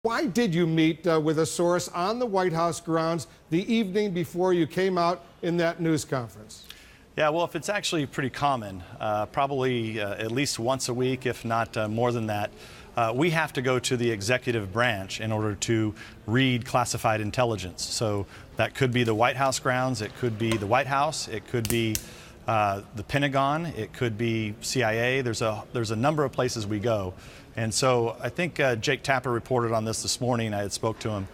Why did you meet with a source on the White House grounds the evening before you came out in that news conference? Yeah, well, if it's actually pretty common, probably at least once a week, if not more than that, we have to go to the executive branch in order to read classified intelligence. So that could be the White House grounds, it could be the White House, it could be the Pentagon, it could be CIA. There's a number of places we go. And so I think Jake Tapper reported on this morning. I had spoke to him.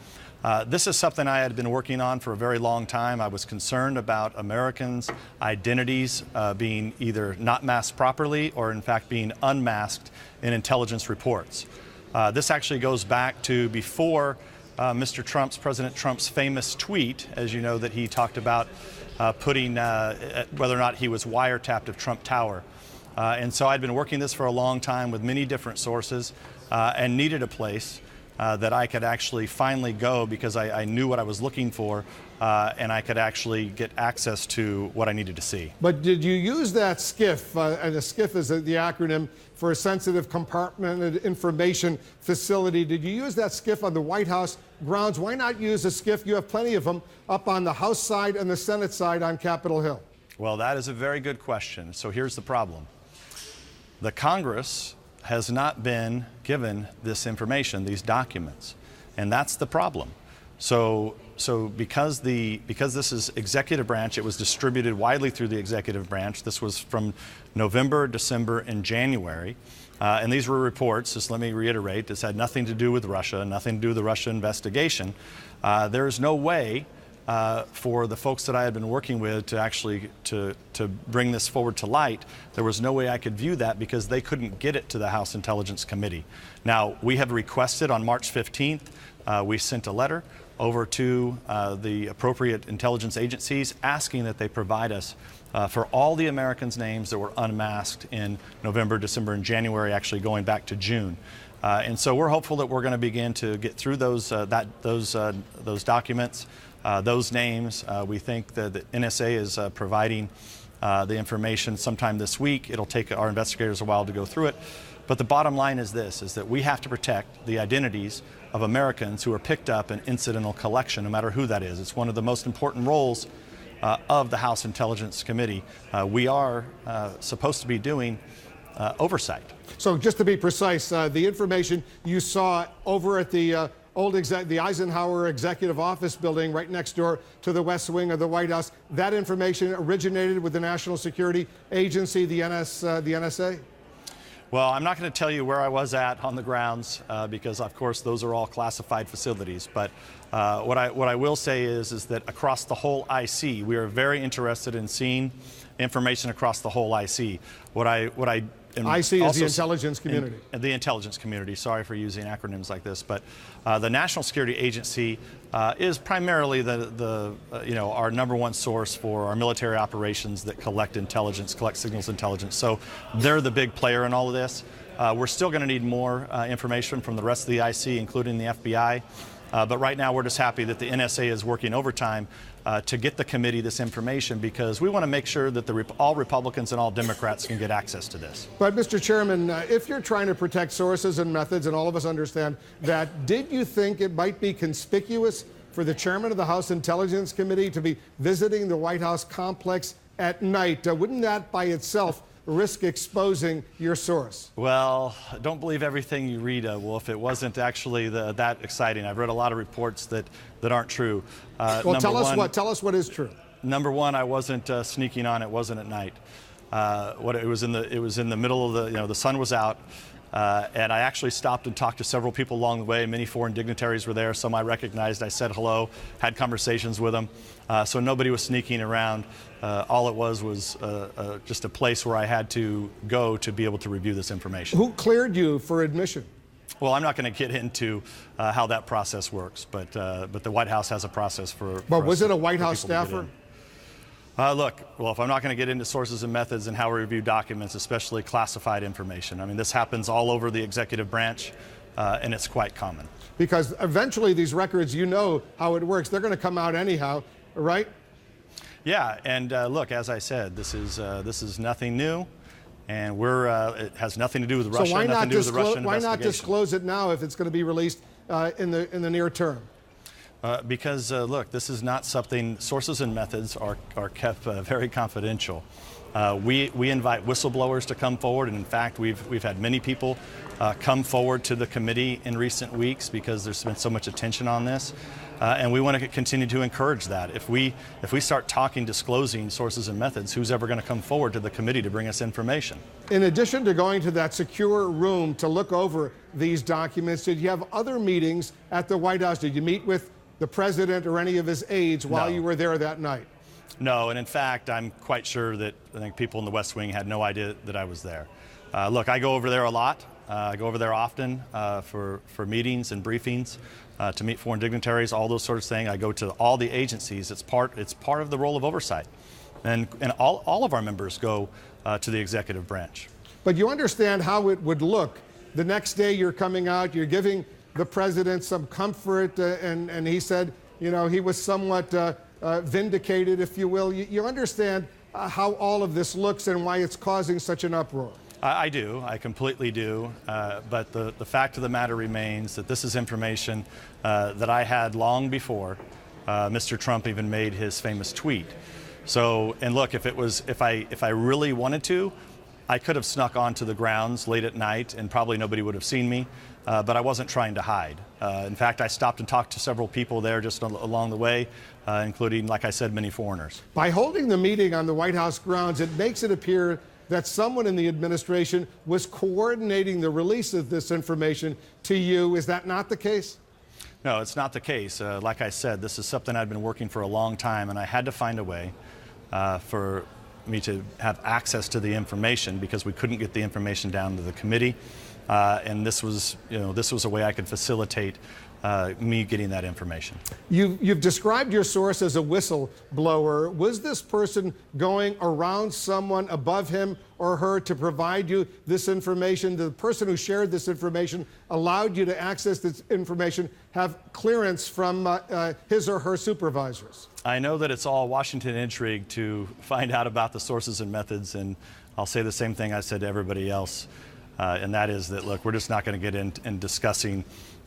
This is something I had been working on for a very long time. I was concerned about Americans' identities being either not masked properly or in fact being unmasked in intelligence reports. This actually goes back to before President Trump's famous tweet, as you know, that he talked about putting whether or not he was wiretapped of Trump Tower. And so I'd been working this for a long time with many different sources and needed a place that I could actually finally go because I knew what I was looking for and I could actually get access to what I needed to see. But did you use that SCIF, and a SCIF is the acronym for a sensitive compartmented information facility. Did you use that SCIF on the White House grounds? Why not use a SCIF? You have plenty of them up on the House side and the Senate side on Capitol Hill. Well, that is a very good question. So here's the problem. The Congress has not been given this information, these documents, and that's the problem. So because this is executive branch, it was distributed widely through the executive branch. This was from November, December, and January. And these were reports, just let me reiterate, this had nothing to do with Russia, nothing to do with the Russia investigation. There is no way for the folks that I had been working with to actually to bring this forward to light. There was no way I could view that because they couldn't get it to the House Intelligence Committee. Now, we have requested on March 15th, we sent a letter over to the appropriate intelligence agencies asking that they provide us for all the Americans' names that were unmasked in November, December, and January, actually going back to June. And so we're hopeful that we're going to begin to get through those documents, those names. We think that the NSA is providing the information sometime this week. It'll take our investigators a while to go through it. But the bottom line is this, is that we have to protect the identities of Americans who are picked up in incidental collection, no matter who that is. It's one of the most important roles of the House Intelligence Committee. We are supposed to be doing oversight. So just to be precise, the information you saw over at the the Eisenhower Executive Office building right next door to the West Wing of the White House, that information originated with the National Security Agency, the NSA? Well, I'm not going to tell you where I was at on the grounds because, of course, those are all classified facilities. But what I will say is that across the whole IC, we are very interested in seeing information across the whole IC. IC is the intelligence community. The intelligence community. Sorry for using acronyms like this, but the National Security Agency is primarily our number one source for our military operations that collect intelligence, collect signals intelligence. So they're the big player in all of this. We're still going to need more information from the rest of the IC, including the FBI. But right now, we're just happy that the NSA is working overtime to get the committee this information because we want to make sure that all Republicans and all Democrats can get access to this. But, Mr. Chairman, if you're trying to protect sources and methods, and all of us understand that, did you think it might be conspicuous for the chairman of the House Intelligence Committee to be visiting the White House complex at night? Wouldn't that by itself risk exposing your source? Well, don't believe everything you read, Wolf. It wasn't actually that exciting. I've read a lot of reports that aren't true. Well, tell us what is true. Number one, I wasn't sneaking on. It wasn't at night. It was in the middle of the sun was out. And I actually stopped and talked to several people along the way. Many foreign dignitaries were there. Some I recognized. I said hello, had conversations with them. So nobody was sneaking around. All it was just a place where I had to go to be able to review this information. Who cleared you for admission? Well, I'm not going to get into how that process works, but the White House has a process for. But was it a White House staffer? Look, well, if I'm not going to get into sources and methods and how we review documents, especially classified information, I mean, this happens all over the executive branch, and it's quite common. Because eventually these records, you know how it works. They're going to come out anyhow, right? Yeah, and look, as I said, this is nothing new, and it has nothing to do with Russia, so why nothing to do with the Russian why investigation. not disclose it now if it's going to be released in the near term? Because, look, this is not something, sources and methods are kept very confidential. We invite whistleblowers to come forward, and in fact, we've had many people come forward to the committee in recent weeks because there's been so much attention on this. And we want to continue to encourage that. If we start disclosing sources and methods, who's ever going to come forward to the committee to bring us information? In addition to going to that secure room to look over these documents, did you have other meetings at the White House? Did you meet with the president or any of his aides while you were there that night? No, and in fact, I'm quite sure that I think people in the West Wing had no idea that I was there. Look, I go over there a lot. I go over there often for meetings and briefings, to meet foreign dignitaries, all those sorts of things. I go to all the agencies. It's part of the role of oversight. And all of our members go to the executive branch. But you understand how it would look. The next day you're coming out, you're giving the president some comfort, and he said, you know, he was somewhat vindicated, if you will. You understand how all of this looks and why it's causing such an uproar? I do. I completely do. But the fact of the matter remains that this is information that I had long before Mr. Trump even made his famous tweet. So, and look, if I really wanted to, I could have snuck onto the grounds late at night and probably nobody would have seen me, but I wasn't trying to hide. In fact, I stopped and talked to several people there just along the way, including, like I said, many foreigners. By holding the meeting on the White House grounds, it makes it appear that someone in the administration was coordinating the release of this information to you. Is that not the case? No, it's not the case. Like I said, this is something I've been working for a long time, and I had to find a way for me to have access to the information because we couldn't get the information down to the committee, and this was a way I could facilitate me getting that information. You've described your source as a whistleblower. Was this person going around someone above him or her to provide you this information? The person who shared this information allowed you to access this information, have clearance from his or her supervisors? I know that it's all Washington intrigue to find out about the sources and methods, and I'll say the same thing I said to everybody else, and that is that, look, we're just not going to get in discussing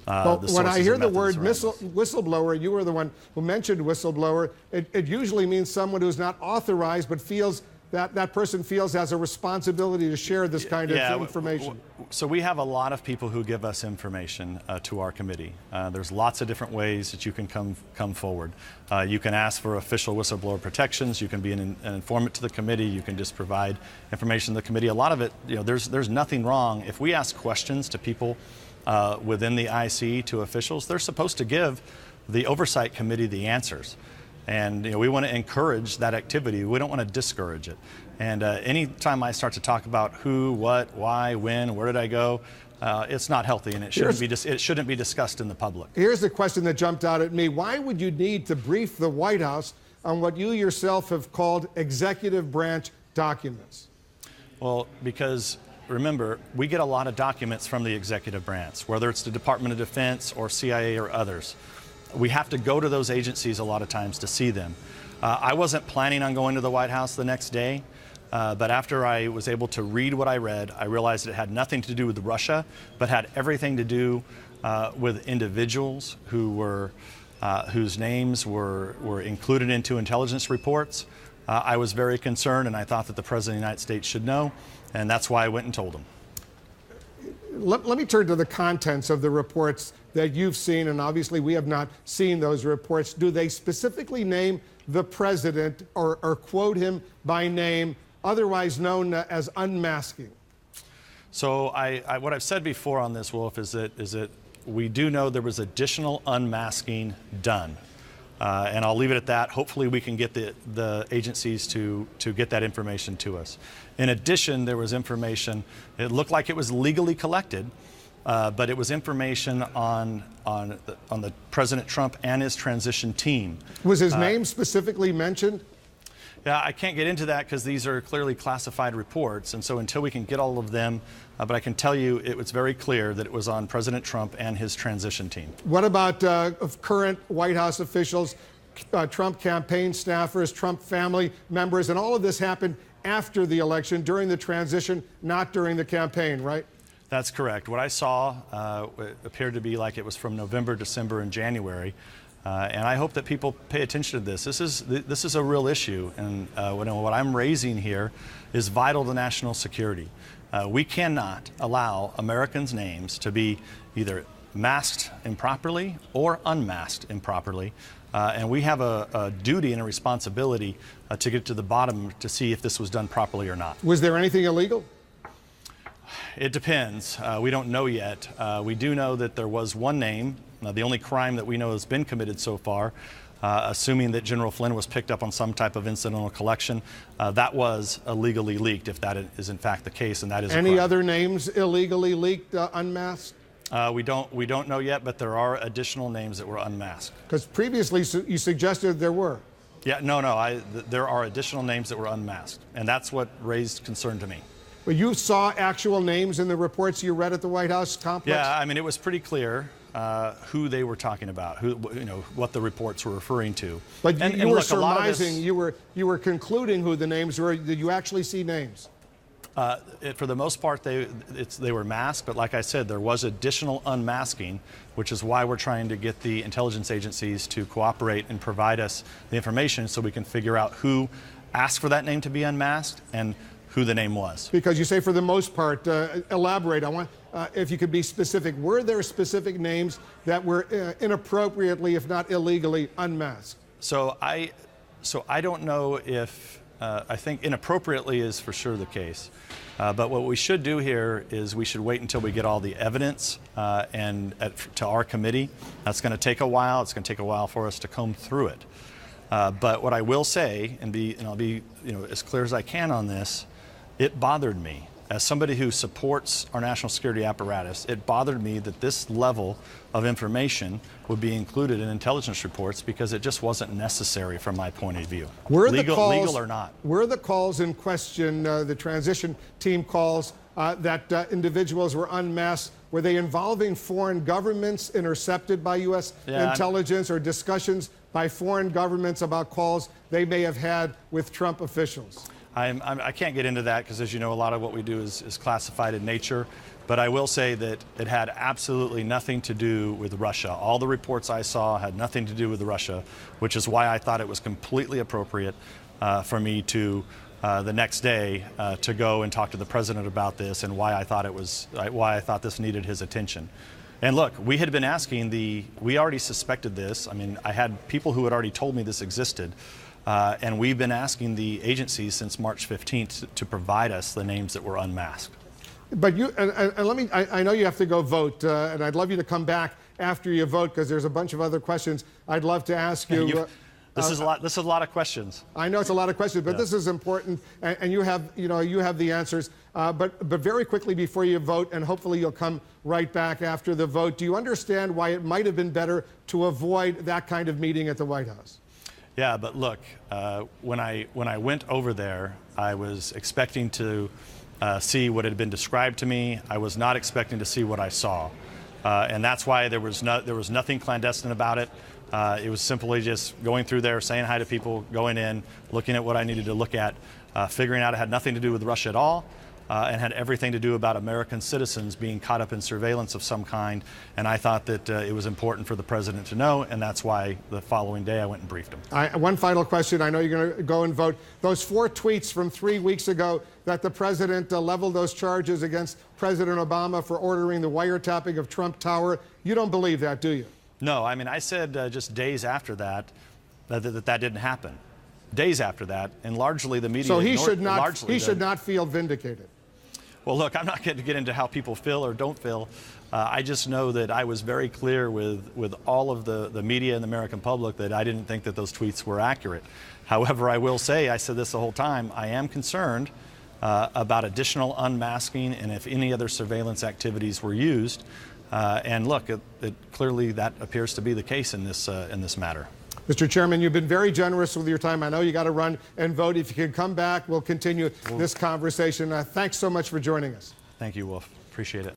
well, when I hear the word whistleblower, you were the one who mentioned whistleblower, it usually means someone who's not authorized but feels that person feels has a responsibility to share this kind of information. So we have a lot of people who give us information to our committee. There's lots of different ways that you can come forward. You can ask for official whistleblower protections. You can be an informant to the committee. You can just provide information to the committee. A lot of it, there's nothing wrong. If we ask questions to people within the IC, to officials, they're supposed to give the oversight committee the answers. And we want to encourage that activity. We don't want to discourage it. And anytime I start to talk about who, what, why, when, where did I go, it's not healthy, and it shouldn't be discussed in the public. Here's the question that jumped out at me. Why would you need to brief the White House on what you yourself have called executive branch documents? Well, because remember, we get a lot of documents from the executive branch, whether it's the Department of Defense or CIA or others. We have to go to those agencies a lot of times to see them. I wasn't planning on going to the White House the next day, but after I was able to read what I read, I realized it had nothing to do with Russia, but had everything to do with individuals whose names were included into intelligence reports. I was very concerned, and I thought that the President of the United States should know, and that's why I went and told him. Let me turn to the contents of the reports that you've seen, and obviously we have not seen those reports. Do they specifically name the president or quote him by name, otherwise known as unmasking? So what I've said before on this, Wolf, is that we do know there was additional unmasking done. And I'll leave it at that. Hopefully we can get the agencies to get that information to us. In addition, there was information, it looked like it was legally collected, but it was information on the President Trump and his transition team. Was his name specifically mentioned? Yeah, I can't get into that because these are clearly classified reports, and so until we can get all of them, but I can tell you it was very clear that it was on President Trump and his transition team. What about current White House officials, Trump campaign staffers, Trump family members, and all of this happened after the election, during the transition, not during the campaign, right? That's correct. What I saw appeared to be like it was from November, December, and January. And I hope that people pay attention to this. This is a real issue, and what I'm raising here is vital to national security. We cannot allow Americans' names to be either masked improperly or unmasked improperly. And we have a duty and a responsibility to get to the bottom to see if this was done properly or not. Was there anything illegal? It depends. We don't know yet. We do know that there was one name, the only crime that we know has been committed so far, assuming that General Flynn was picked up on some type of incidental collection. That was illegally leaked, if that is in fact the case, and that is any other names illegally leaked, unmasked? We don't know yet, but there are additional names that were unmasked. Because previously you suggested there were. Yeah, no, there are additional names that were unmasked, and that's what raised concern to me. Well, you saw actual names in the reports you read at the White House complex? Yeah, I mean, it was pretty clear who they were talking about, what the reports were referring to. But you were surmising, you were concluding who the names were. Did you actually see names? For the most part, they were masked, but like I said, there was additional unmasking, which is why we're trying to get the intelligence agencies to cooperate and provide us the information so we can figure out who asked for that name to be unmasked and who the name was. Because you say for the most part, elaborate. I want, if you could be specific, were there specific names that were inappropriately, if not illegally, unmasked? So I don't know if, I think inappropriately is for sure the case. But what we should do here is we should wait until we get all the evidence to our committee. That's going to take a while. It's going to take a while for us to comb through it. But what I will say, and I'll be as clear as I can on this, it bothered me. As somebody who supports our national security apparatus, it bothered me that this level of information would be included in intelligence reports because it just wasn't necessary from my point of view. Legal or not. Were the calls in question, the transition team calls, that individuals were unmasked, were they involving foreign governments intercepted by U.S. intelligence or discussions by foreign governments about calls they may have had with Trump officials? I can't get into that because, as you know, a lot of what we do is classified in nature. But I will say that it had absolutely nothing to do with Russia. All the reports I saw had nothing to do with Russia, which is why I thought it was completely appropriate for me to, the next day, to go and talk to the president about this and why I thought this needed his attention. And look, we had been asking we already suspected this. I mean, I had people who had already told me this existed. And we've been asking the agencies since March 15th to provide us the names that were unmasked. But you, and I know you have to go vote, and I'd love you to come back after you vote because there's a bunch of other questions I'd love to ask you. This is a lot of questions. I know it's a lot of questions, but this is important, and you have the answers. But very quickly before you vote, and hopefully you'll come right back after the vote, do you understand why it might have been better to avoid that kind of meeting at the White House? Yeah, but look, when I went over there, I was expecting to see what had been described to me. I was not expecting to see what I saw, and that's why there was nothing clandestine about it. It was simply just going through there, saying hi to people, going in, looking at what I needed to look at, figuring out it had nothing to do with Russia at all. And had everything to do about American citizens being caught up in surveillance of some kind. And I thought that it was important for the president to know, and that's why the following day I went and briefed him. One final question. I know you're going to go and vote. Those 4 tweets from 3 weeks ago that the president leveled those charges against President Obama for ordering the wiretapping of Trump Tower, you don't believe that, do you? No, I mean, I said just days after that didn't happen. Days after that, and largely the media. So he should not feel vindicated. Well, look, I'm not going to get into how people feel or don't feel. I just know that I was very clear with all of the media and the American public that I didn't think that those tweets were accurate. However, I will say, I said this the whole time, I am concerned about additional unmasking and if any other surveillance activities were used. And look, clearly that appears to be the case in this matter. Mr. Chairman, you've been very generous with your time. I know you got to run and vote. If you can come back, we'll continue this conversation. Thanks so much for joining us. Thank you, Wolf. Appreciate it.